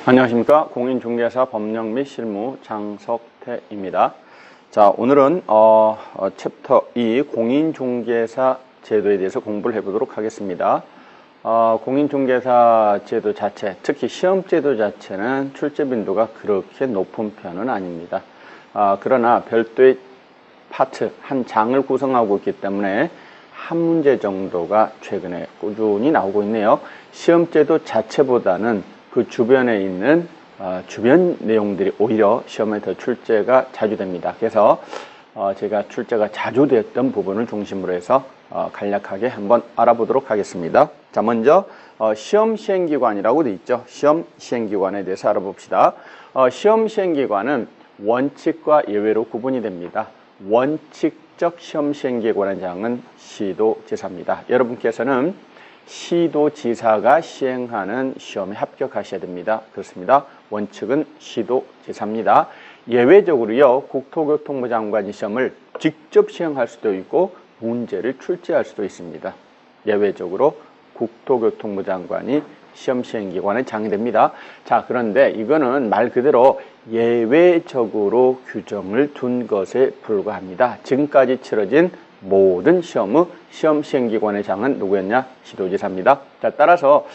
안녕하십니까. 공인중개사 법령 및 실무 장석태입니다. 자, 오늘은 챕터 2 공인중개사 제도에 대해서 공부를 해보도록 하겠습니다. 공인중개사 제도 자체, 특히 시험제도 자체는 출제 빈도가 그렇게 높은 편은 아닙니다. 그러나 별도의 파트, 한 장을 구성하고 있기 때문에 한 문제 정도가 최근에 꾸준히 나오고 있네요. 시험제도 자체보다는 그 주변에 있는 주변 내용들이 오히려 시험에 더 출제가 자주 됩니다. 그래서 제가 출제가 자주 되었던 부분을 중심으로 해서 간략하게 한번 알아보도록 하겠습니다. 자, 먼저 시험 시행기관이라고 되어 있죠. 시험 시행기관에 대해서 알아봅시다. 시험 시행기관은 원칙과 예외로 구분이 됩니다. 원칙적 시험 시행기관의 장은 시도지사입니다. 여러분께서는 시도지사가 시행하는 시험에 합격하셔야 됩니다. 그렇습니다. 원칙은 시도지사입니다. 예외적으로요, 국토교통부 장관이 시험을 직접 시행할 수도 있고 문제를 출제할 수도 있습니다. 예외적으로 국토교통부 장관이 시험 시행기관의 장이 됩니다. 자, 그런데 이거는 말 그대로 예외적으로 규정을 둔 것에 불과합니다. 지금까지 치러진 모든 시험 시행기관의 장은 누구였냐? 시도지사입니다. 자, 따라서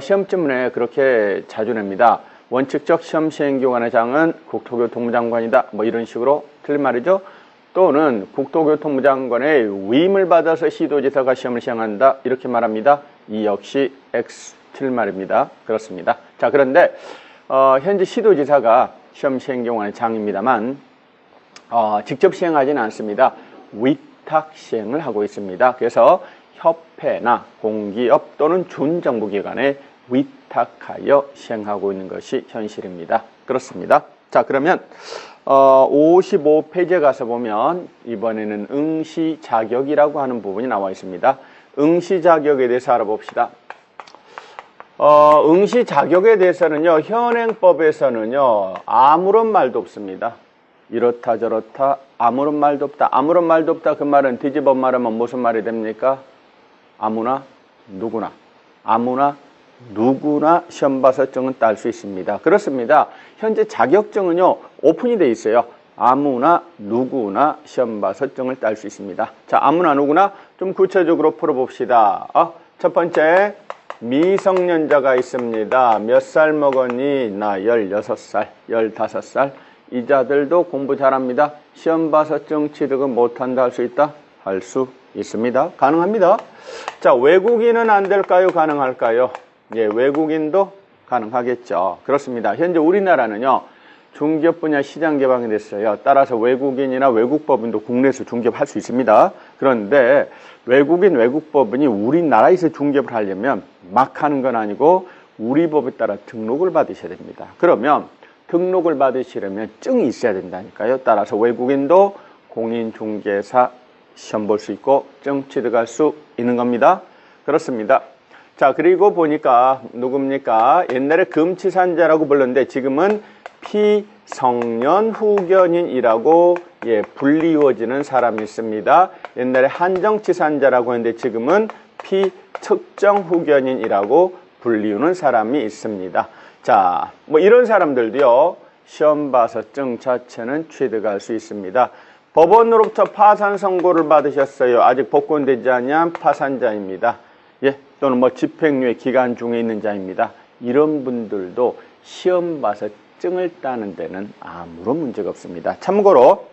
시험지문에 그렇게 자주 냅니다. 원칙적 시험 시행기관의 장은 국토교통부 장관이다. 뭐 이런 식으로 틀린 말이죠. 또는 국토교통부 장관의 위임을 받아서 시도지사가 시험을 시행한다. 이렇게 말합니다. 이 역시 X 틀린 말입니다. 그렇습니다. 자, 그런데 현재 시도지사가 시험 시행기관의 장입니다만 직접 시행하지는 않습니다. 위탁 시행을 하고 있습니다. 그래서 협회나 공기업 또는 준정부기관에 위탁하여 시행하고 있는 것이 현실입니다. 그렇습니다. 자, 그러면 55페이지에 가서 보면 이번에는 응시자격이라고 하는 부분이 나와 있습니다. 응시자격에 대해서 알아봅시다. 응시자격에 대해서는요, 현행법에서는요, 아무런 말도 없습니다. 이렇다 저렇다 아무런 말도 없다. 아무런 말도 없다. 그 말은 뒤집어 말하면 무슨 말이 됩니까? 아무나 누구나 시험 봐서 증은 딸 수 있습니다. 그렇습니다. 현재 자격증은요, 오픈이 돼 있어요. 아무나 누구나 시험 봐서 증을 딸 수 있습니다. 자, 아무나 누구나 좀 구체적으로 풀어봅시다. 첫 번째, 미성년자가 있습니다. 몇 살 먹었니? 나 16살, 15살. 이 자들도 공부 잘합니다. 시험 봐서 증 취득은 못한다 할 수 있다? 할 수 있습니다. 가능합니다. 자, 외국인은 안 될까요? 가능할까요? 예, 외국인도 가능하겠죠. 그렇습니다. 현재 우리나라는요, 중개업 분야 시장 개방이 됐어요. 따라서 외국인이나 외국법인도 국내에서 중개업할 수 있습니다. 그런데 외국인 외국법인이 우리나라에서 중개업을 하려면 막 하는 건 아니고 우리 법에 따라 등록을 받으셔야 됩니다. 그러면 등록을 받으시려면 증이 있어야 된다니까요. 따라서 외국인도 공인중개사 시험 볼 수 있고 증 취득할 수 있는 겁니다. 그렇습니다. 자, 그리고 보니까 누굽니까? 옛날에 금치산자라고 불렀는데 지금은 피성년 후견인이라고 불리워지는 사람이 있습니다. 옛날에 한정치산자라고 했는데 지금은 피특정 후견인이라고 불리우는 사람이 있습니다. 자, 뭐 이런 사람들도요, 시험 봐서 증 자체는 취득할 수 있습니다. 법원으로부터 파산 선고를 받으셨어요. 아직 복권되지 않은 파산자입니다. 예, 또는 뭐 집행유예 기간 중에 있는 자입니다. 이런 분들도 시험 봐서 증을 따는 데는 아무런 문제가 없습니다. 참고로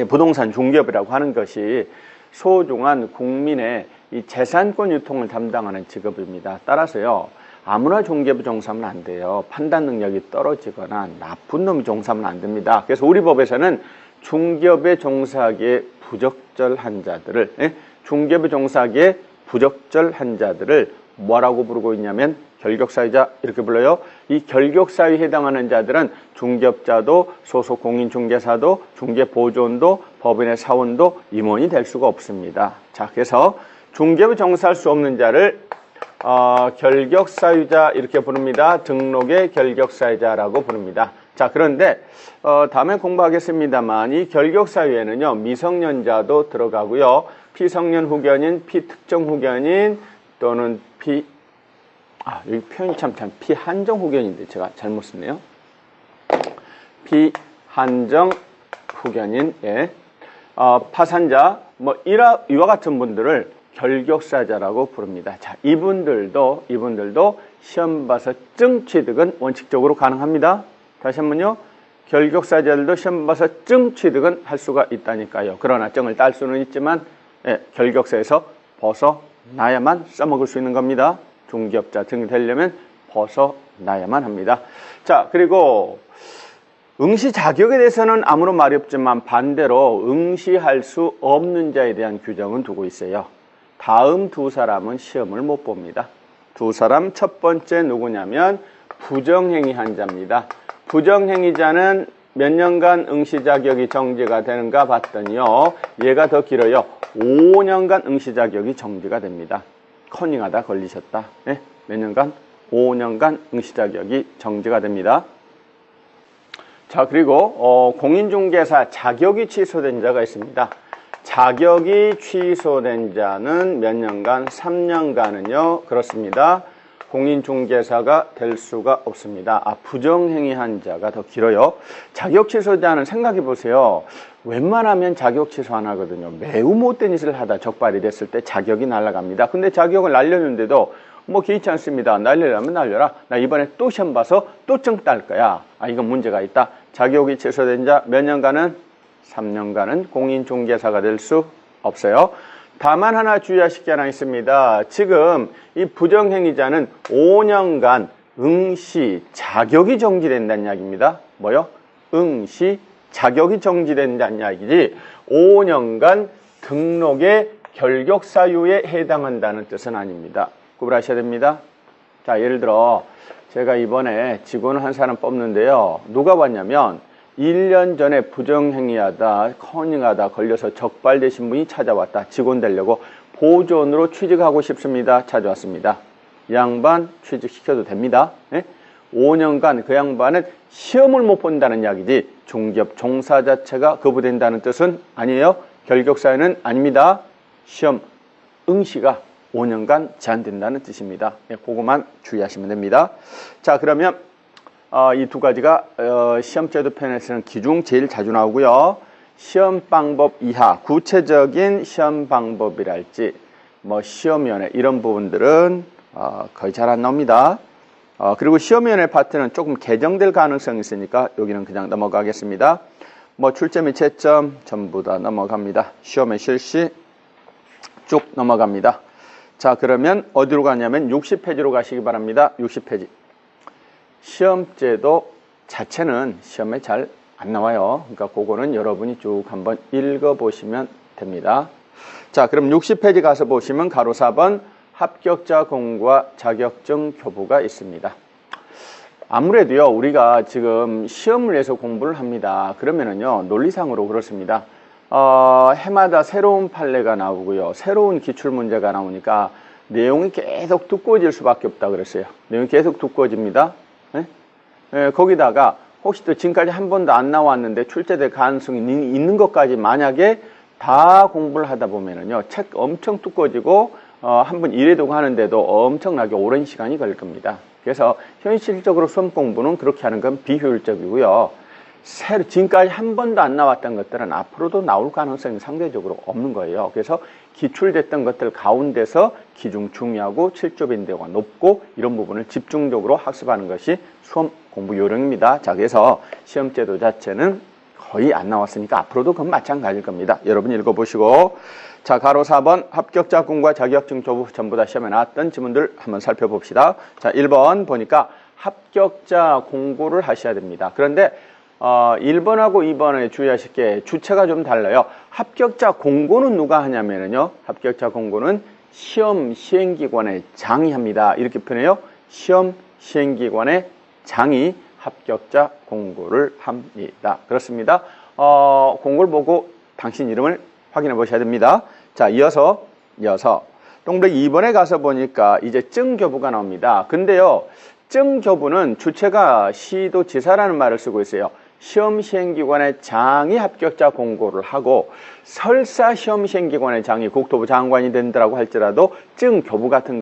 부동산 중개업이라고 하는 것이 소중한 국민의 이 재산권 유통을 담당하는 직업입니다. 따라서요, 아무나 중개업을 종사하면 안 돼요. 판단 능력이 떨어지거나 나쁜 놈이 종사하면 안 됩니다. 그래서 우리 법에서는 중개업에 종사하기에 부적절한 자들을, 중개업에 종사하기에 부적절한 자들을 뭐라고 부르고 있냐면 결격사유자 이렇게 불러요. 이 결격사유에 해당하는 자들은 중개업자도 소속 공인중개사도 중개보조원도 법인의 사원도 임원이 될 수가 없습니다. 자, 그래서 중개업에 종사할 수 없는 자를 결격사유자 이렇게 부릅니다. 등록의 결격사유자라고 부릅니다. 자, 그런데 다음에 공부하겠습니다만 이 결격사유에는요, 미성년자도 들어가고요, 피성년 후견인, 피특정 후견인 또는 여기 표현이 참 피한정 후견인데 제가 잘못 썼네요. 피한정 후견인, 예. 파산자, 이와 같은 분들을 결격사자라고 부릅니다. 자, 이분들도 시험 봐서 증 취득은 원칙적으로 가능합니다. 다시 한번요. 결격사자들도 시험 봐서 증 취득은 할 수가 있다니까요. 그러나 증을 딸 수는 있지만, 예, 결격사에서 벗어나야만 써먹을 수 있는 겁니다. 중개업자 등이 되려면 벗어나야만 합니다. 자, 그리고 응시 자격에 대해서는 아무런 말이 없지만 반대로 응시할 수 없는 자에 대한 규정은 두고 있어요. 다음 두 사람은 시험을 못 봅니다. 두 사람, 첫 번째 누구냐면 부정행위한 자입니다. 부정행위자는 몇 년간 응시 자격이 정지가 되는가 봤더니요, 얘가 더 길어요. 5년간 응시 자격이 정지가 됩니다. 커닝하다 걸리셨다. 네? 몇 년간? 5년간 응시 자격이 정지가 됩니다. 자, 그리고 공인중개사 자격이 취소된 자가 있습니다. 자격이 취소된 자는 몇 년간? 3년간은요. 그렇습니다. 공인중개사가 될 수가 없습니다. 부정행위한 자가 더 길어요. 자격 취소자는 생각해 보세요. 웬만하면 자격 취소 안 하거든요. 매우 못된 짓을 하다 적발이 됐을 때 자격이 날아갑니다. 근데 자격을 날렸는데도 개의치 않습니다. 날리려면 날려라. 나 이번에 또 시험 봐서 또 증 딸 거야. 이건 문제가 있다. 자격이 취소된 자 몇 년간은? 3년간은 공인중개사가 될 수 없어요. 다만 하나 주의하실 게 하나 있습니다. 지금 이 부정행위자는 5년간 응시 자격이 정지된다는 이야기입니다. 뭐요? 응시 자격이 정지된다는 이야기지 5년간 등록의 결격 사유에 해당한다는 뜻은 아닙니다. 구분하셔야 됩니다. 자, 예를 들어 제가 이번에 직원을 한 사람 뽑는데요. 누가 왔냐면 1년 전에 부정행위하다, 커닝하다 걸려서 적발되신 분이 찾아왔다. 직원 되려고 보존으로 취직하고 싶습니다. 찾아왔습니다. 이 양반 취직시켜도 됩니다. 네? 5년간 그 양반은 시험을 못 본다는 이야기지 중개업 종사 자체가 거부된다는 뜻은 아니에요. 결격사유는 아닙니다. 시험 응시가 5년간 제한된다는 뜻입니다. 네, 그거만 주의하시면 됩니다. 자, 그러면 이 두 가지가 시험제도 편에서는 기중 제일 자주 나오고요. 시험 방법 이하, 구체적인 시험 방법이랄지 시험위원회 이런 부분들은 거의 잘 안 나옵니다. 그리고 시험위원회 파트는 조금 개정될 가능성이 있으니까 여기는 그냥 넘어가겠습니다. 출제 및 채점 전부 다 넘어갑니다. 시험의 실시 쭉 넘어갑니다. 자, 그러면 어디로 가냐면 60페이지로 가시기 바랍니다. 60페이지. 시험제도 자체는 시험에 잘 안 나와요. 그러니까 그거는 여러분이 쭉 한번 읽어보시면 됩니다. 자, 그럼 60페이지 가서 보시면 가로 4번 합격자 공고와 자격증 교부가 있습니다. 아무래도요, 우리가 지금 시험을 위해서 공부를 합니다. 그러면은요, 논리상으로 그렇습니다. 해마다 새로운 판례가 나오고요. 새로운 기출문제가 나오니까 내용이 계속 두꺼워질 수밖에 없다 그랬어요. 내용이 계속 두꺼워집니다. 네? 거기다가 혹시 또 지금까지 한 번도 안 나왔는데 출제될 가능성이 있는 것까지 만약에 다 공부를 하다 보면은요, 책 엄청 두꺼워지고 한 번 이래두고 하는데도 엄청나게 오랜 시간이 걸릴 겁니다. 그래서 현실적으로 수험 공부는 그렇게 하는 건 비효율적이고요. 지금까지 한 번도 안 나왔던 것들은 앞으로도 나올 가능성이 상대적으로 없는 거예요. 그래서 기출됐던 것들 가운데서 기중 중요하고 7조 빈도가 높고 이런 부분을 집중적으로 학습하는 것이 수험 공부 요령입니다. 자, 그래서 시험제도 자체는 거의 안 나왔으니까 앞으로도 그건 마찬가지일 겁니다. 여러분 읽어보시고. 자, 가로 4번 합격자 공고와 자격증 교부 전부 다 시험에 나왔던 지문들 한번 살펴봅시다. 자, 1번 보니까 합격자 공고를 하셔야 됩니다. 그런데 1번하고 2번에 주의하실 게 주체가 좀 달라요. 합격자 공고는 누가 하냐면요. 합격자 공고는 시험 시행기관의 장이 합니다. 이렇게 표현해요. 시험 시행기관의 장이 합격자 공고를 합니다. 그렇습니다. 공고를 보고 당신 이름을 확인해 보셔야 됩니다. 자, 이어서 동그라미 2번에 가서 보니까 이제 증교부가 나옵니다. 근데요, 증교부는 주체가 시도지사라는 말을 쓰고 있어요. 시험 시행기관의 장이 합격자 공고를 하고 설사 시험 시행기관의 장이 국토부 장관이 된다고 할지라도 증교부 같은